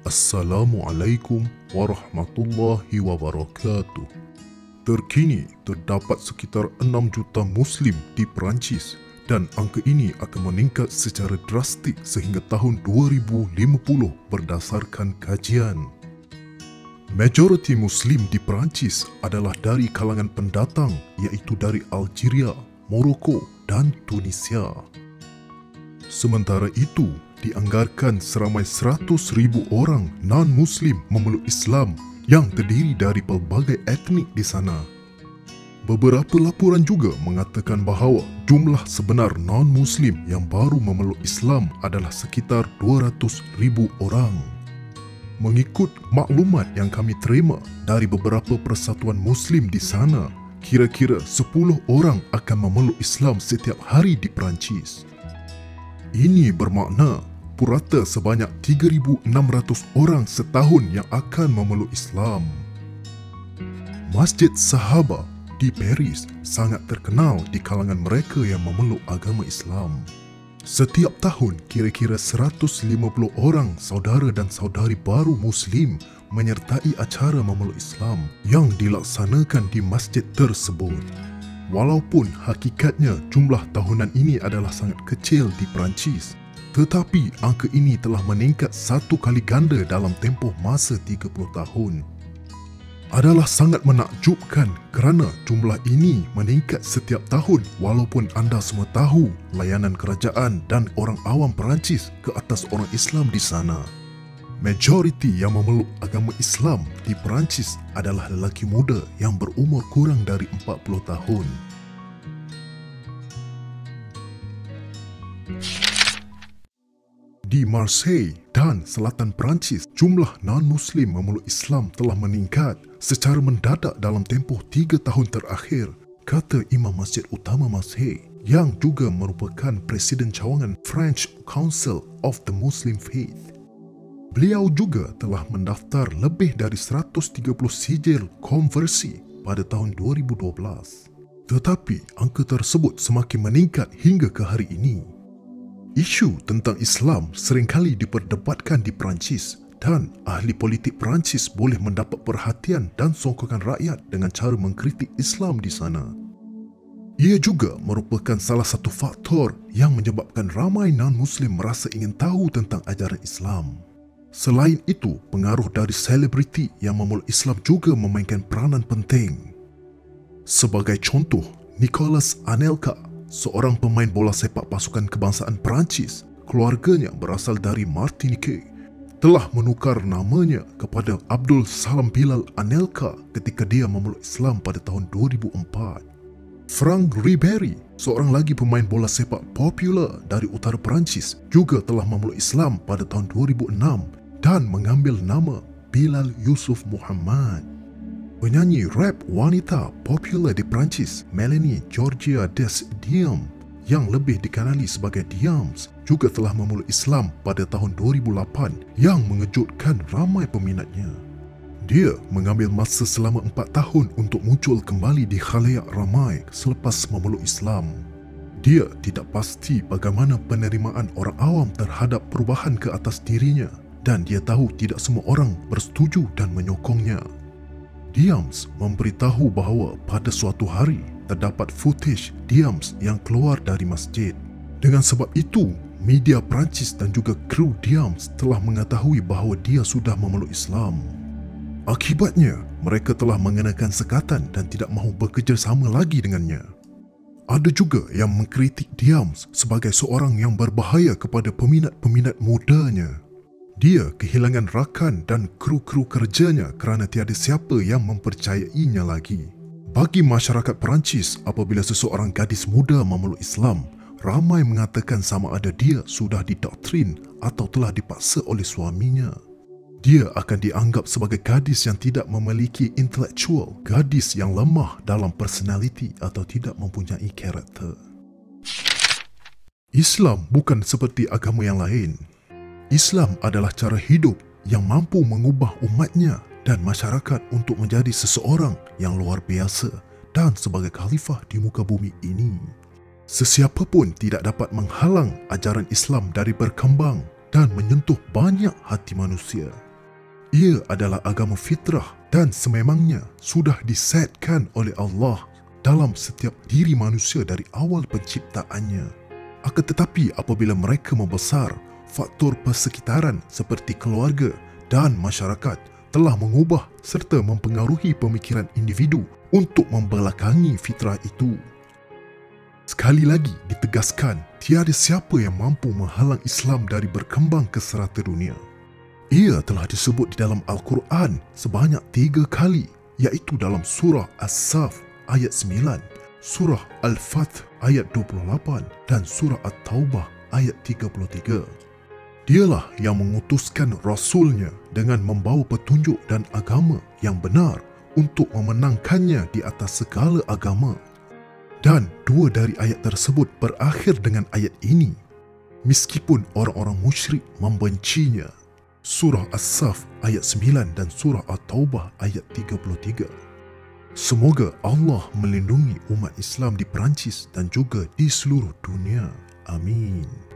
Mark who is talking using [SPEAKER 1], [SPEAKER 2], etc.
[SPEAKER 1] Assalamualaikum warahmatullahi wabarakatuh. Terkini, terdapat sekitar 6 juta Muslim di Perancis dan angka ini akan meningkat secara drastik sehingga tahun 2050 berdasarkan kajian. Majoriti Muslim di Perancis adalah dari kalangan pendatang iaitu dari Algeria, Morocco dan Tunisia. Sementara itu, dianggarkan seramai 100,000 orang non-Muslim memeluk Islam yang terdiri dari pelbagai etnik di sana. Beberapa laporan juga mengatakan bahawa jumlah sebenar non-Muslim yang baru memeluk Islam adalah sekitar 200,000 orang. Mengikut maklumat yang kami terima dari beberapa persatuan Muslim di sana, kira-kira 10 orang akan memeluk Islam setiap hari di Perancis. Ini bermakna purata sebanyak 3,600 orang setahun yang akan memeluk Islam. Masjid Sahaba di Paris sangat terkenal di kalangan mereka yang memeluk agama Islam. Setiap tahun, kira-kira 150 orang saudara dan saudari baru Muslim menyertai acara memeluk Islam yang dilaksanakan di masjid tersebut. Walaupun hakikatnya jumlah tahunan ini adalah sangat kecil di Perancis, tetapi angka ini telah meningkat 1 kali ganda dalam tempoh masa 30 tahun. Adalah sangat menakjubkan kerana jumlah ini meningkat setiap tahun walaupun anda semua tahu layanan kerajaan dan orang awam Perancis ke atas orang Islam di sana. Majoriti yang memeluk agama Islam di Perancis adalah lelaki muda yang berumur kurang dari 40 tahun. Di Marseille dan selatan Perancis, jumlah non-Muslim memeluk Islam telah meningkat secara mendadak dalam tempoh 3 tahun terakhir, kata Imam Masjid Utama Marseille yang juga merupakan Presiden Cawangan French Council of the Muslim Faith. Beliau juga telah mendaftar lebih dari 130 sijil konversi pada tahun 2012. Tetapi angka tersebut semakin meningkat hingga ke hari ini. Isu tentang Islam seringkali diperdebatkan di Perancis dan ahli politik Perancis boleh mendapat perhatian dan sokongan rakyat dengan cara mengkritik Islam di sana. Ia juga merupakan salah satu faktor yang menyebabkan ramai non-Muslim merasa ingin tahu tentang ajaran Islam. Selain itu, pengaruh dari selebriti yang memeluk Islam juga memainkan peranan penting. Sebagai contoh, Nicolas Anelka, seorang pemain bola sepak pasukan kebangsaan Perancis, keluarganya berasal dari Martinique, telah menukar namanya kepada Abdul Salam Bilal Anelka ketika dia memeluk Islam pada tahun 2004. Franck Ribéry, seorang lagi pemain bola sepak popular dari utara Perancis, juga telah memeluk Islam pada tahun 2006 dan mengambil nama Bilal Yusuf Muhammad. Penyanyi rap wanita popular di Perancis, Melanie Georgia Des Diams, yang lebih dikenali sebagai Diams, juga telah memeluk Islam pada tahun 2008 yang mengejutkan ramai peminatnya. Dia mengambil masa selama 4 tahun untuk muncul kembali di khalayak ramai selepas memeluk Islam. Dia tidak pasti bagaimana penerimaan orang awam terhadap perubahan ke atas dirinya dan dia tahu tidak semua orang bersetuju dan menyokongnya. Diams memberitahu bahawa pada suatu hari terdapat footage Diams yang keluar dari masjid. Dengan sebab itu, media Perancis dan juga kru Diams telah mengetahui bahawa dia sudah memeluk Islam. Akibatnya, mereka telah mengenakan sekatan dan tidak mahu bekerjasama lagi dengannya. Ada juga yang mengkritik Diams sebagai seorang yang berbahaya kepada peminat-peminat mudanya. Dia kehilangan rakan dan kru-kru kerjanya kerana tiada siapa yang mempercayainya lagi. Bagi masyarakat Perancis, apabila seseorang gadis muda memeluk Islam, ramai mengatakan sama ada dia sudah didoktrin atau telah dipaksa oleh suaminya. Dia akan dianggap sebagai gadis yang tidak memiliki intelektual, gadis yang lemah dalam personaliti atau tidak mempunyai karakter. Islam bukan seperti agama yang lain. Islam adalah cara hidup yang mampu mengubah umatnya dan masyarakat untuk menjadi seseorang yang luar biasa dan sebagai khalifah di muka bumi ini. Sesiapa pun tidak dapat menghalang ajaran Islam dari berkembang dan menyentuh banyak hati manusia. Ia adalah agama fitrah dan sememangnya sudah disetkan oleh Allah dalam setiap diri manusia dari awal penciptaannya. Akan tetapi apabila mereka membesar, faktor persekitaran seperti keluarga dan masyarakat telah mengubah serta mempengaruhi pemikiran individu untuk membelakangi fitrah itu. Sekali lagi ditegaskan, tiada siapa yang mampu menghalang Islam dari berkembang ke serata dunia. Ia telah disebut di dalam Al-Quran sebanyak 3 kali, iaitu dalam surah As-Saf ayat 9, surah Al-Fath ayat 28 dan surah At-Taubah ayat 33. Dialah yang mengutuskan Rasulnya dengan membawa petunjuk dan agama yang benar untuk memenangkannya di atas segala agama. Dan 2 dari ayat tersebut berakhir dengan ayat ini, meskipun orang-orang musyrik membencinya. Surah As-Saf ayat 9 dan surah At-Taubah ayat 33. Semoga Allah melindungi umat Islam di Perancis dan juga di seluruh dunia. Amin.